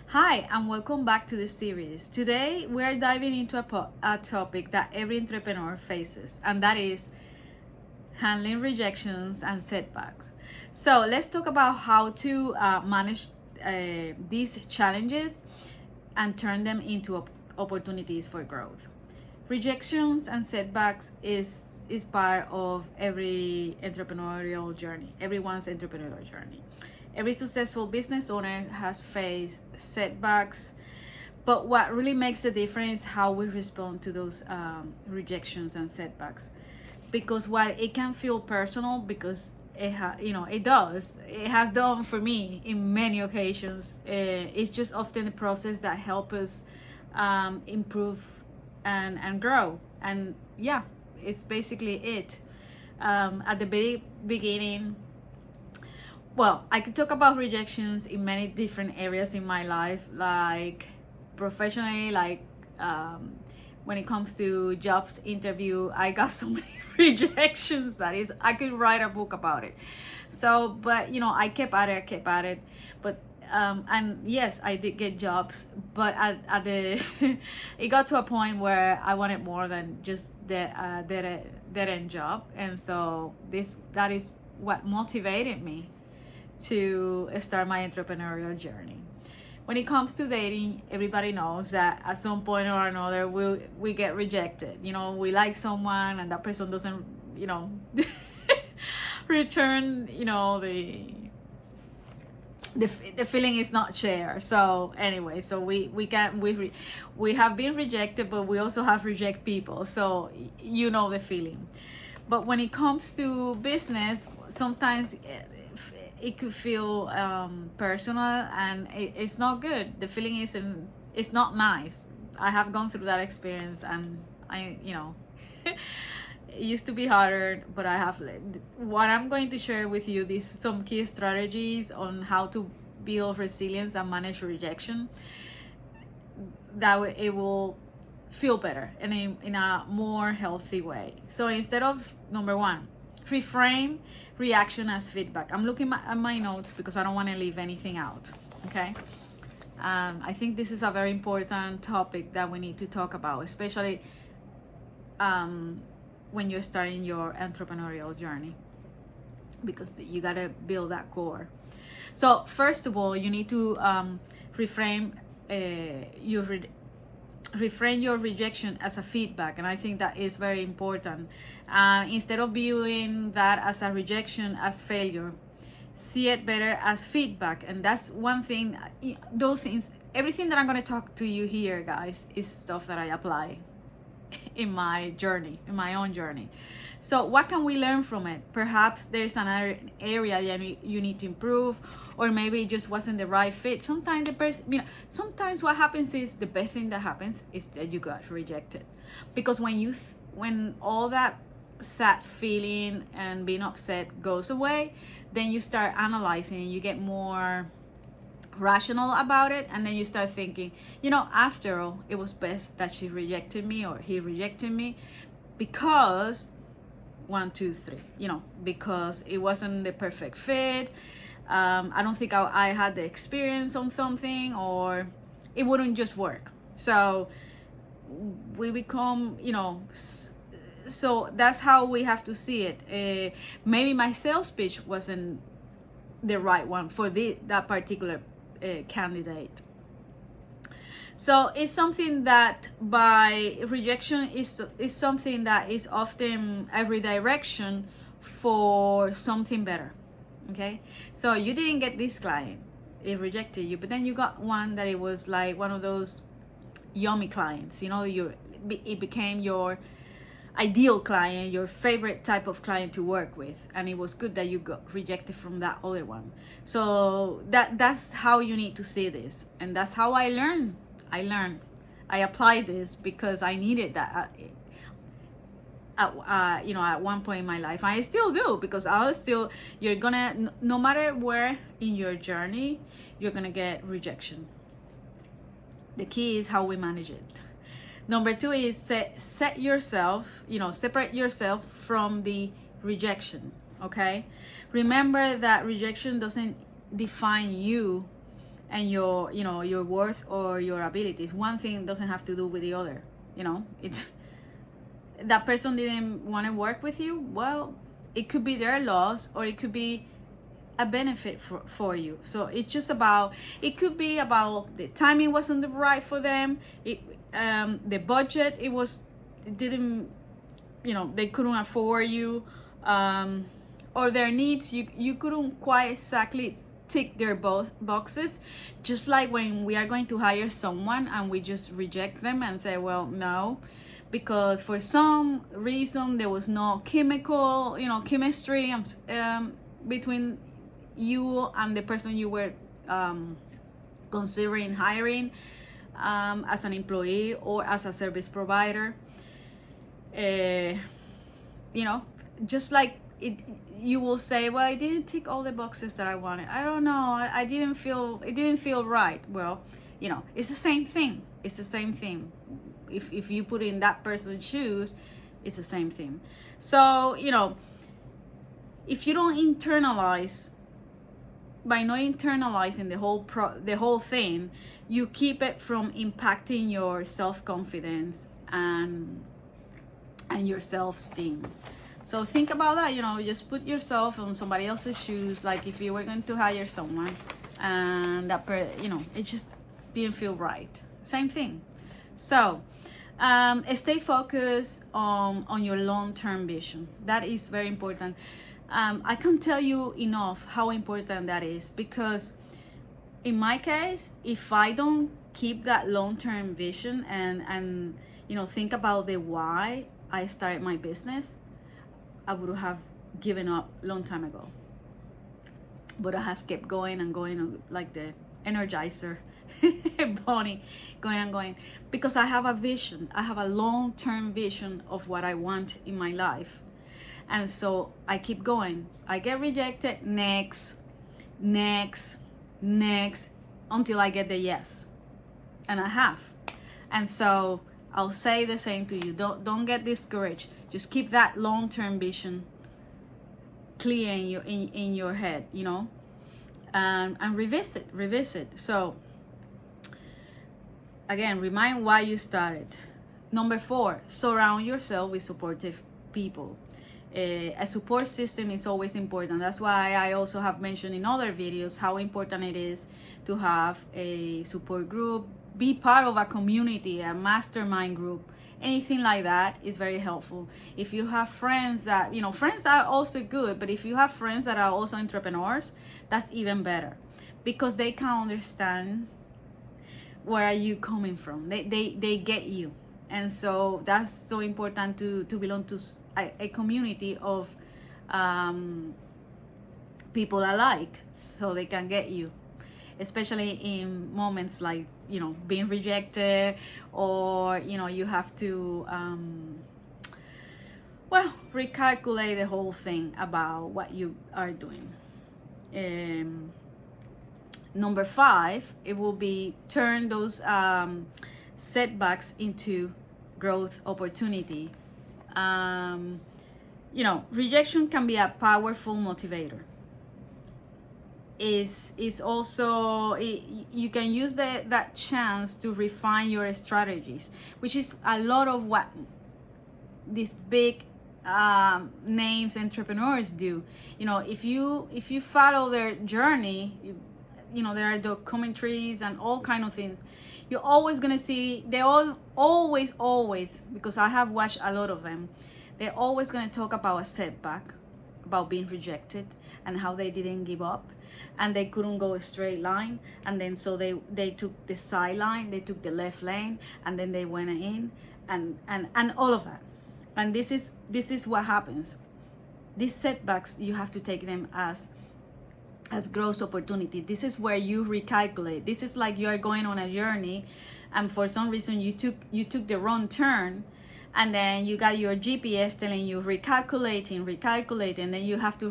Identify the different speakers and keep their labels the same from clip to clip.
Speaker 1: Hi, and welcome back to the series. Today, we are diving into a topic that every entrepreneur faces, and that is handling rejections and setbacks. So, let's talk about how to manage these challenges and turn them into opportunities for growth. Rejections and setbacks is part of every entrepreneurial journey, everyone's entrepreneurial journey. Every successful business owner has faced setbacks, but what really makes the difference is how we respond to those rejections and setbacks. Because while it can feel personal, because it has done for me in many occasions. It's just often the process that helps us improve and grow. And yeah, it's basically it. At the very beginning, well, I could talk about rejections in many different areas in my life, like professionally, like when it comes to jobs interview, I got so many rejections that is I could write a book about it. So, but I kept at it, but and yes, I did get jobs, but at the it got to a point where I wanted more than just the dead end job, and so that is what motivated me to start my entrepreneurial journey. When it comes to dating, everybody knows that at some point or another we get rejected. We like someone and that person doesn't, return, the feeling is not shared. So anyway, so we have been rejected, but we also have reject people. So the feeling. But when it comes to business, sometimes it could feel personal, and it's not good. The feeling it's not nice. I have gone through that experience, and it used to be harder, but I have what I'm going to share with you. These some key strategies on how to build resilience and manage rejection. That way it will feel better and in a more healthy way. So instead of number one, reframe reaction as feedback. I'm looking at my notes because I don't want to leave anything out. Okay. I think this is a very important topic that we need to talk about, especially when you're starting your entrepreneurial journey, because you got to build that core. So first of all, you need to reframe reframe your rejection as a feedback, and I think that is very important. Instead of viewing that as a rejection, as failure, see it better as feedback. And that's one thing. Those things, everything that I'm going to talk to you here, guys, is stuff that I apply in my journey, in my own journey. So what can we learn from it? Perhaps there's another area you need to improve, or maybe it just wasn't the right fit. Sometimes sometimes what happens is the best thing that happens is that you got rejected, because when all that sad feeling and being upset goes away, then you start analyzing and you get more rational about it, and then you start thinking, after all, it was best that she rejected me or he rejected me, because 1 2 3, because it wasn't the perfect fit. I don't think I had the experience on something, or it wouldn't just work. So we become, so that's how we have to see it. Maybe my sales pitch wasn't the right one for that particular candidate. So it's something that by rejection is something that is often a redirection for something better. Okay, so you didn't get this client, it rejected you, but then you got one that it was like one of those yummy clients. It became your ideal client, your favorite type of client to work with, and it was good that you got rejected from that other one. So that's how you need to see this, and that's how I learned. I applied this because I needed that at one point in my life. I still do, because you're gonna, no matter where in your journey, you're gonna get rejection. The key is how we manage it. Number two is set yourself, separate yourself from the rejection. Okay, remember that rejection doesn't define you, and your, you know, your worth or your abilities. One thing doesn't have to do with the other, you know. It's that person didn't want to work with you, well, it could be their loss, or it could be a benefit for you. So it's just about, it could be about the timing wasn't right for them, the budget, it didn't, you know, they couldn't afford you, or their needs, you couldn't quite exactly tick their boxes. Just like when we are going to hire someone and we just reject them and say, well, no, because for some reason there was no chemical, you know, chemistry between you and the person you were considering hiring as an employee or as a service provider. You know, just like it, you will say, well, I didn't tick all the boxes that I wanted. I don't know, it didn't feel right. Well, you know, it's the same thing. It's the same thing. If you put in that person's shoes, it's the same thing. So, you know, if you don't internalize, by not internalizing the whole thing, you keep it from impacting your self-confidence and your self-esteem. So think about that, you know, just put yourself on somebody else's shoes, like if you were going to hire someone and that you know, it just didn't feel right. Same thing. So stay focused on your long-term vision. That is very important. I can't tell you enough how important that is, because in my case, if I don't keep that long-term vision and you know, think about the why I started my business, I would have given up long time ago. But I have kept going and going, like the Energizer bunny, going and going, because I have a vision. I have a long-term vision of what I want in my life. And so I keep going. I get rejected, next, until I get the yes. And I have. And so I'll say the same to you. Don't get discouraged. Just keep that long-term vision clear in your head, you know, and revisit. So again, remind why you started. Number 4, surround yourself with supportive people. A support system is always important. That's why I also have mentioned in other videos how important it is to have a support group, be part of a community, a mastermind group. Anything like that is very helpful. If you have friends that, you know, friends are also good, but if you have friends that are also entrepreneurs, that's even better, because they can understand where are you coming from. They get you. And so that's so important to belong to a community of people alike, so they can get you, especially in moments like, you know, being rejected, or, you know, you have to well, recalculate the whole thing about what you are doing. Number 5, it will be turn those setbacks into growth opportunity. You know, rejection can be a powerful motivator. Is also, you can use that chance to refine your strategies, which is a lot of what these big names entrepreneurs do. You know, if you follow their journey, you know, there are documentaries and all kind of things, you're always gonna see, they always, because I have watched a lot of them, they're always gonna talk about a setback, about being rejected, and how they didn't give up, and they couldn't go a straight line, and then so they took the side line, they took the left lane, and then they went in, and all of that. And this is what happens. These setbacks, you have to take them as growth opportunity. This is where you recalculate. This is like you are going on a journey, and for some reason you took the wrong turn, and then you got your GPS telling you recalculating, then you have to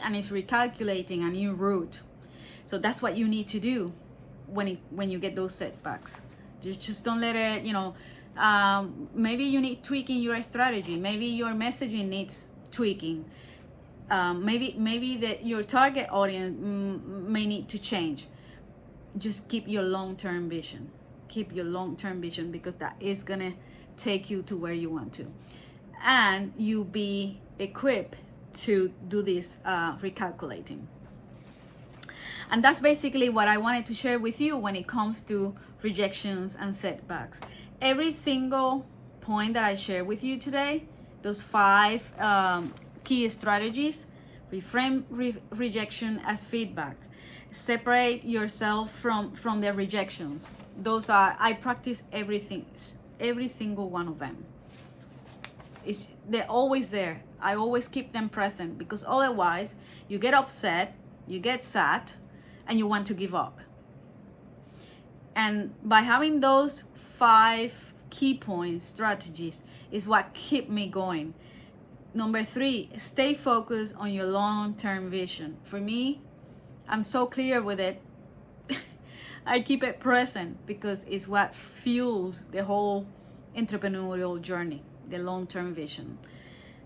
Speaker 1: and it's recalculating a new route. So that's what you need to do when you get those setbacks. Just don't let it, you know, maybe you need tweaking your strategy, maybe your messaging needs tweaking, maybe that your target audience may need to change. just keep your long-term vision. Keep your long-term vision, because that is gonna take you to where you want to, and you be equipped to do this recalculating. And that's basically what I wanted to share with you when it comes to rejections and setbacks. Every single point that I share with you today, those 5 key strategies: reframe rejection as feedback, separate yourself from the rejections. Those are, I practice everything, every single one of them. They're always there. I always keep them present, because otherwise you get upset, you get sad, and you want to give up. And by having those 5 key points, strategies, is what keep me going. Number 3, stay focused on your long-term vision. For me, I'm so clear with it. I keep it present because it's what fuels the whole entrepreneurial journey, the long-term vision.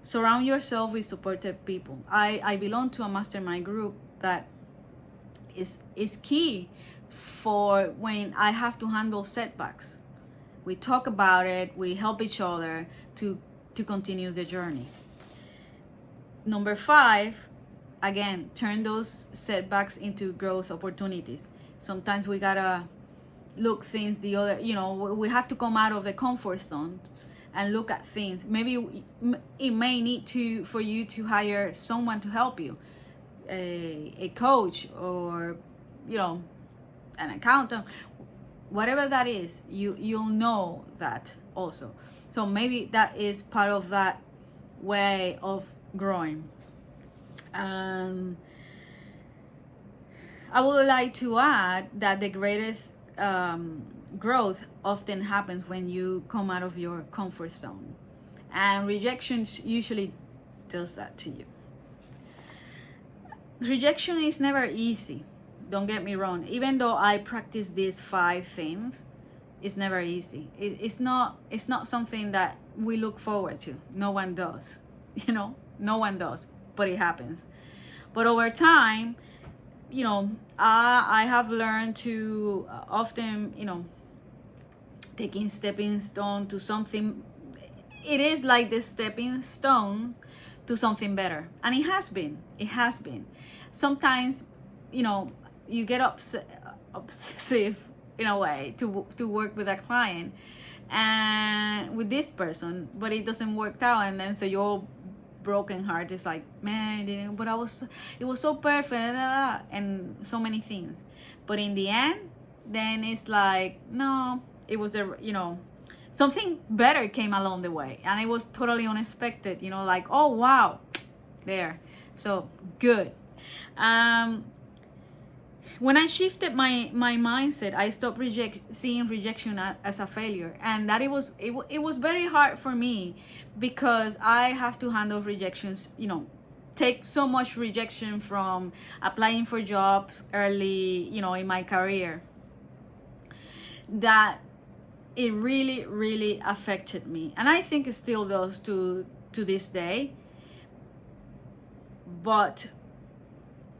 Speaker 1: Surround yourself with supportive people. I belong to a mastermind group that is key for when I have to handle setbacks. We talk about it, we help each other to continue the journey. Number 5, again, turn those setbacks into growth opportunities. Sometimes we gotta look things the other, we have to come out of the comfort zone and look at things. Maybe it may need for you to hire someone to help you, a coach, or an accountant, whatever that is. You'll know that also. So maybe that is part of that way of growing. I would like to add that the greatest growth often happens when you come out of your comfort zone, and rejection usually does that to you. Rejection is never easy, don't get me wrong. Even though I practice these 5 things, it's never easy. It's not something that we look forward to. No one does, no one does, but it happens. But over time, I have learned to often, taking stepping stone to something. It is like the stepping stone to something better, and it has been. Sometimes, you get obsessive in a way to work with a client and with this person, but it doesn't work out, and then so you're broken heart. It's like, man, but it was so perfect, and so many things. But in the end, then it's like, no, it was something better came along the way, and it was totally unexpected, like, oh wow, there. So good. When I shifted my mindset, I stopped seeing rejection as a failure, and that it was very hard for me, because I have to handle rejections, take so much rejection from applying for jobs early, in my career, that it really, really affected me, and I think it still does to this day. But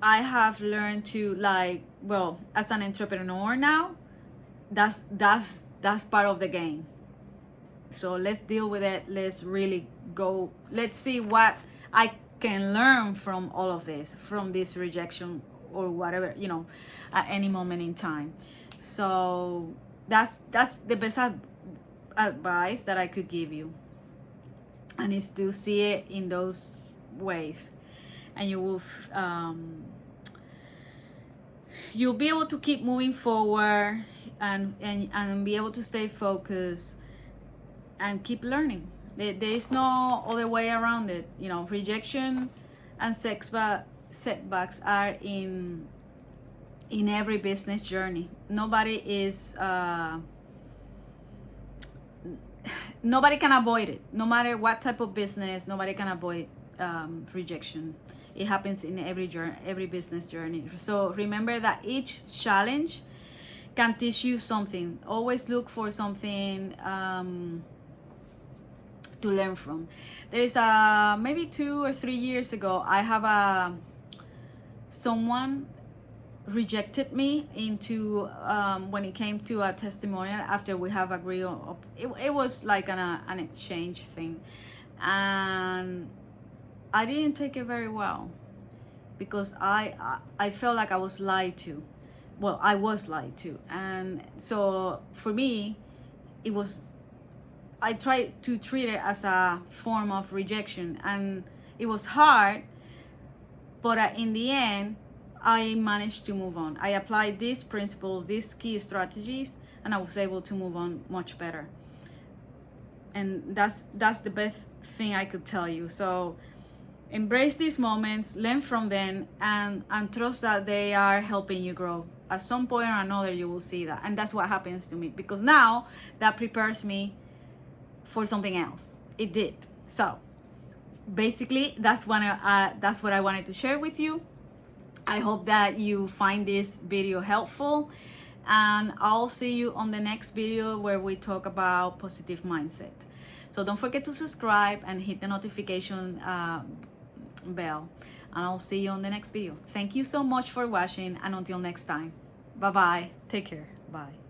Speaker 1: I have learned to, as an entrepreneur now, that's part of the game. So let's deal with it. Let's really go. Let's see what I can learn from all of this, from this rejection or whatever, at any moment in time. So that's the best advice that I could give you, and it's to see it in those ways, and you will you'll be able to keep moving forward, and be able to stay focused and keep learning. There is no other way around it. Rejection and setbacks are in every business journey. Nobody can avoid it. No matter what type of business, nobody can avoid rejection. It happens in every business journey. So remember that each challenge can teach you something. Always look for something to learn from. There is maybe 2 or 3 years ago, I have someone rejected me into when it came to a testimonial after we have agreed on it was like an exchange thing, and I didn't take it very well because I felt like I was lied to. Well, I was lied to, and so for me it was, I tried to treat it as a form of rejection, and it was hard, but in the end I managed to move on. I applied these principles, these key strategies, and I was able to move on much better. And that's the best thing I could tell you. So embrace these moments, learn from them, and trust that they are helping you grow. At some point or another, you will see that. And that's what happens to me, because now that prepares me for something else. It did. So basically, that's what I wanted to share with you. I hope that you find this video helpful, and I'll see you on the next video where we talk about positive mindset. So don't forget to subscribe and hit the notification bell, and I'll see you on the next video. Thank you so much for watching, and until next time, bye bye. Take care. Bye.